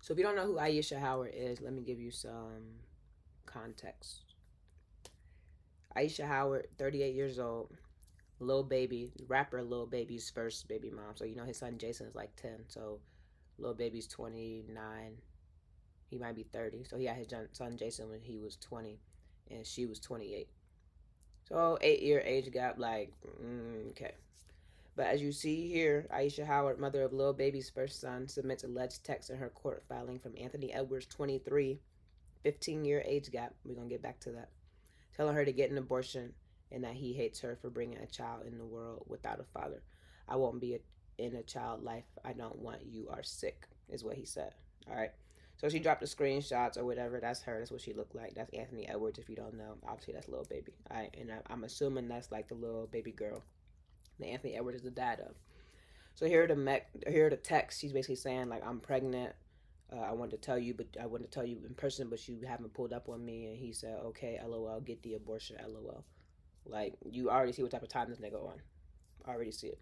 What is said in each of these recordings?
So if you don't know who Ayesha Howard is, let me give you some context. Ayesha Howard, 38 years old, Lil Baby, rapper Lil Baby's first baby mom. So you know his son Jason is like 10. So Lil Baby's 29. He might be 30. So he had his son Jason when he was 20, and she was 28. So 8-year age gap, like, okay. But as you see here, Ayesha Howard, mother of Lil Baby's first son, submits alleged text in her court filing from Anthony Edwards, 23, 15-year age gap. We're going to get back to that. Telling her to get an abortion and that he hates her for bringing a child in the world without a father. I won't be in a child life I don't want. You are sick, is what he said. All right. So she dropped the screenshots or whatever. That's her. That's what she looked like. That's Anthony Edwards, if you don't know. Obviously, that's Lil Baby. All right. And I'm assuming that's like the Lil Baby girl that Anthony Edwards is the dad of. So here are the text. She's basically saying, like, I'm pregnant. I wanted to tell you, but I wanted to tell you in person, but you haven't pulled up on me. And he said, okay, LOL, get the abortion, LOL. Like, you already see what type of time this nigga on. Already see it.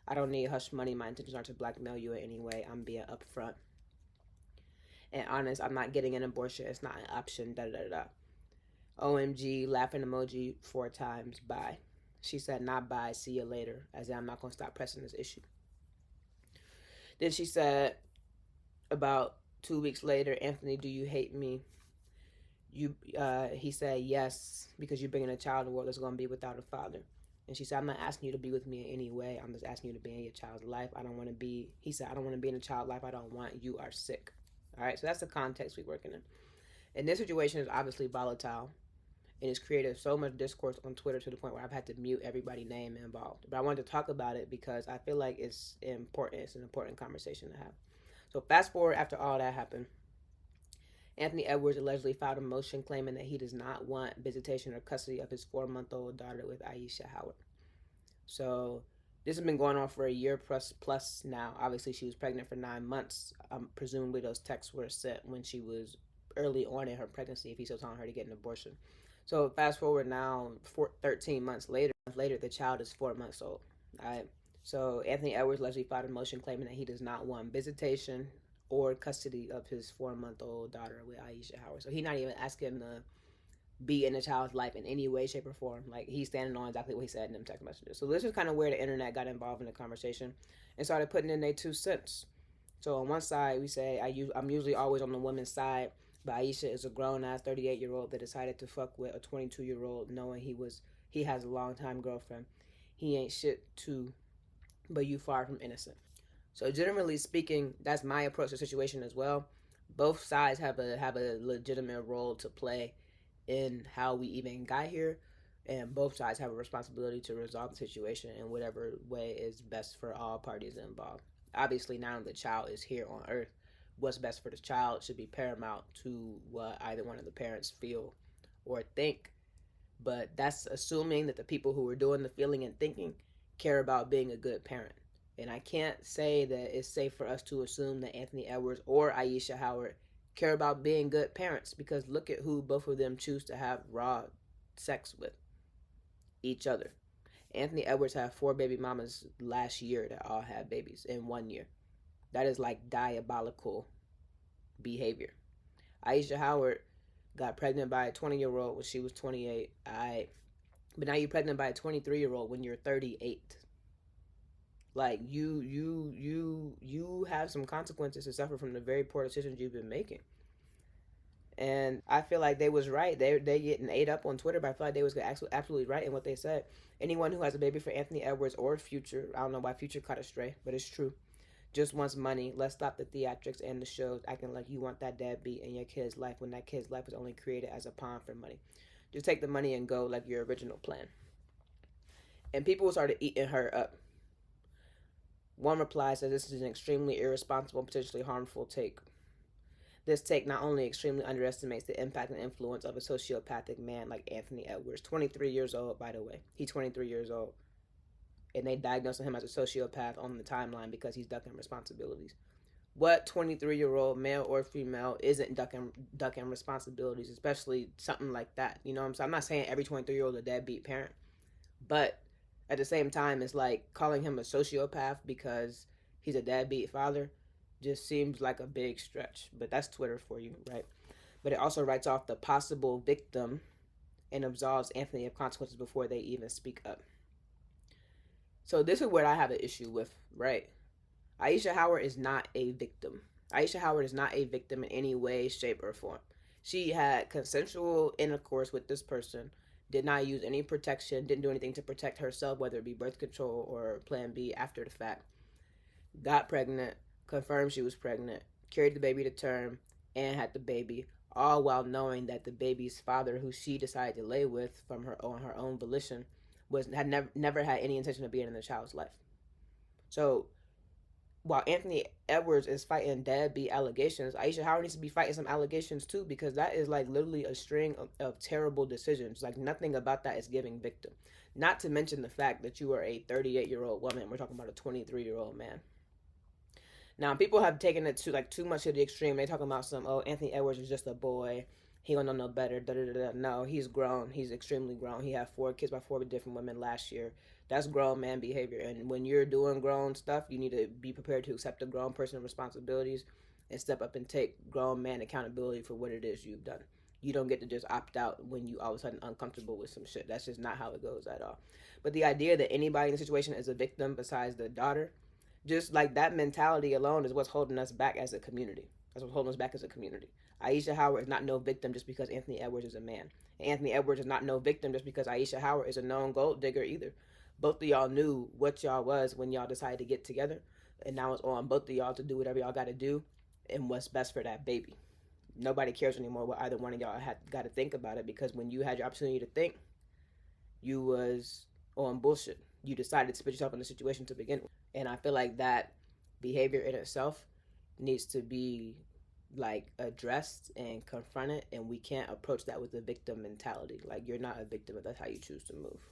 I don't need hush money. My intentions aren't to blackmail you in any way. I'm being upfront and honest. I'm not getting an abortion. It's not an option. Da da da. OMG, laughing emoji 4 times. Bye. She said, not bye. See you later. As in, I'm not going to stop pressing this issue. Then she said, about 2 weeks later, Anthony, do you hate me? He said, yes, because you're bringing a child in the world that's going to be without a father. And she said, I'm not asking you to be with me in any way. I'm just asking you to be in your child's life. I don't want to be, he said, I don't want to be in a child's life I don't want. You are sick. All right, so that's the context we're working in. And this situation is obviously volatile. And it's created so much discourse on Twitter to the point where I've had to mute everybody's name involved. But I wanted to talk about it because I feel like it's important. It's an important conversation to have. So fast forward after all that happened. Anthony Edwards allegedly filed a motion claiming that he does not want visitation or custody of his 4-month-old daughter with Ayesha Howard. So this has been going on for a year plus now. Obviously, she was pregnant for 9 months. Presumably, those texts were sent when she was early on in her pregnancy, if he's still telling her to get an abortion. So fast forward now, 13 months later, the child is 4 months old. All right. So Anthony Edwards allegedly filed a motion claiming that he does not want visitation or custody of his 4-month-old daughter with Ayesha Howard. So he's not even asking to be in the child's life in any way, shape, or form. Like, he's standing on exactly what he said in them text messages. So this is kind of where the internet got involved in the conversation and started putting in their 2 cents. So on one side, we say I'm usually always on the woman's side, but Ayesha is a grown-ass 38-year-old that decided to fuck with a 22-year-old knowing he has a long-time girlfriend. He ain't shit too, but you far from innocent. So generally speaking, that's my approach to the situation as well. Both sides have a legitimate role to play in how we even got here, and both sides have a responsibility to resolve the situation in whatever way is best for all parties involved. Obviously, now that the child is here on earth, what's best for the child should be paramount to what either one of the parents feel or think. But that's assuming that the people who are doing the feeling and thinking care about being a good parent. And I can't say that it's safe for us to assume that Anthony Edwards or Ayesha Howard care about being good parents, because look at who both of them choose to have raw sex with: each other. Anthony Edwards had 4 baby mamas last year that all had babies in 1 year. That is like diabolical behavior. Ayesha Howard got pregnant by a 20-year-old when she was 28. But now you're pregnant by a 23-year-old when you're 38. Like, you have some consequences to suffer from the very poor decisions you've been making. And I feel like they was right. They getting ate up on Twitter, but I feel like they was absolutely right in what they said. Anyone who has a baby for Anthony Edwards or Future, I don't know why Future caught astray, but it's true, just wants money. Let's stop the theatrics and the shows acting like you want that deadbeat in your kid's life when that kid's life was only created as a pawn for money. Just take the money and go, like your original plan. And people started eating her up. One reply says this is an extremely irresponsible, potentially harmful take. This take not only extremely underestimates the impact and influence of a sociopathic man like Anthony Edwards, 23 years old, by the way. He's 23 years old. And they diagnosed him as a sociopath on the timeline because he's ducking responsibilities. What 23-year-old male or female isn't ducking responsibilities, especially something like that? You know what I'm saying? I'm not saying every 23-year-old is a deadbeat parent, but at the same time, it's like calling him a sociopath because he's a deadbeat father. just seems like a big stretch. But that's Twitter for you, right? But it also writes off the possible victim and absolves Anthony of consequences before they even speak up. So this is what I have an issue with, right? Ayesha Howard is not a victim. Ayesha Howard is not a victim in any way, shape, or form. She had consensual intercourse with this person, did not use any protection, didn't do anything to protect herself, whether it be birth control or Plan B after the fact. Got pregnant, confirmed she was pregnant, carried the baby to term, and had the baby, all while knowing that the baby's father, who she decided to lay with from her on her own volition, had never had any intention of being in the child's life. So while Anthony Edwards is fighting deadbeat allegations, Ayesha Howard needs to be fighting some allegations too, because that is like literally a string of terrible decisions. Like nothing about that is giving victim. Not to mention the fact that you are a 38-year-old woman. We're talking about a 23-year-old man. Now people have taken it to like too much to the extreme. They talking about some, oh, Anthony Edwards is just a boy. He don't know no better. Da, da, da, da. No, he's grown. He's extremely grown. He had 4 kids by 4 different women last year. That's grown man behavior. And when you're doing grown stuff, you need to be prepared to accept the grown person responsibilities and step up and take grown man accountability for what it is you've done. You don't get to just opt out when you all of a sudden uncomfortable with some shit. That's just not how it goes at all. But the idea that anybody in the situation is a victim besides the daughter, just like that mentality alone is what's holding us back as a community. That's what's holding us back as a community. Ayesha Howard is not no victim just because Anthony Edwards is a man. And Anthony Edwards is not no victim just because Ayesha Howard is a known gold digger either. Both of y'all knew what y'all was when y'all decided to get together. And now it's on both of y'all to do whatever y'all got to do and what's best for that baby. Nobody cares anymore what either one of y'all had got to think about it, because when you had your opportunity to think, you was on bullshit. You decided to put yourself in the situation to begin with. And I feel like that behavior in itself needs to be like addressed and confronted, and we can't approach that with a victim mentality. Like, you're not a victim if that's how you choose to move.